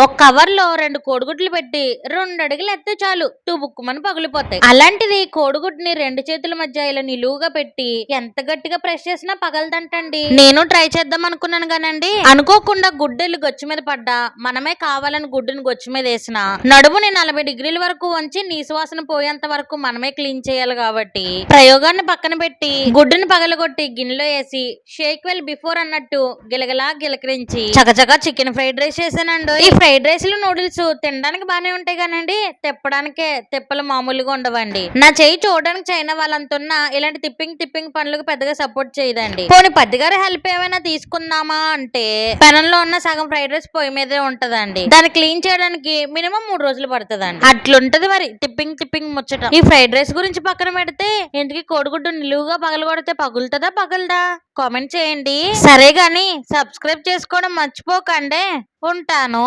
ఒక కవర్ లో 2 కోడిగుడ్లు పెట్టి 2 అడుగులు ఎత్తే చాలు తుబుక్కుమని పగిలిపోతాయి. అలాంటిది కోడిగుడ్ని 2 చేతుల మధ్య ఇలా నిలువుగా పెట్టి ఎంత గట్టిగా ప్రెస్ చేసినా పగలదంటండి. నేను ట్రై చేద్దాం అనుకున్నాను కానండి, అనుకోకుండా గుడ్డెలు గొచ్చు మీద పడ్డా, మనమే కావాలని గుడ్డుని గొచ్చు మీద వేసిన నడుముని 40 డిగ్రీల వరకు వంచి నీసువాసన పోయేంత వరకు మనమే క్లీన్ చేయాలి కాబట్టి ప్రయోగాన్ని పక్కన పెట్టి గుడ్డుని పగలగొట్టి గిన్నెలో వేసి షేక్ వెల్ బిఫోర్ అన్నట్టు గిలగలా గిలకరించి చకచకా చికెన్ ఫ్రైడ్ రైస్ చేశానండి. ఈ ఫ్రైడ్ రైస్ లు నూడిల్స్ తినడానికి బానే ఉంటాయి కానండి, తిప్పడానికే తిప్పలు మామూలుగా ఉండవండి. నా చేయి చూడడానికి చైనా వాళ్ళంతున్నా ఇలాంటి తిప్పింగ్ పనులకు పెద్దగా సపోర్ట్ చేయదండి. పోనీ పద్దిగారి హెల్ప్ ఏమైనా తీసుకుందామా అంటే పెనంలో ఉన్న సగం ఫ్రైడ్ రైస్ పొయ్యి మీదే ఉంటదండి. దాన్ని క్లీన్ చేయడానికి మినిమం 3 రోజులు పడుతుందండి. అట్లుంటది మరి తిప్పింగ్ ముచ్చట. ఈ ఫ్రైడ్ రైస్ గురించి పక్కన పెడితే ఇంటికి కోడిగుడ్డు నిలువుగా పగలగొడితే పగులుతుందా పగలదా కామెంట్ చేయండి. సరే గాని సబ్స్క్రైబ్ చేసుకోవడం మర్చిపోకండి. ఉంటాను.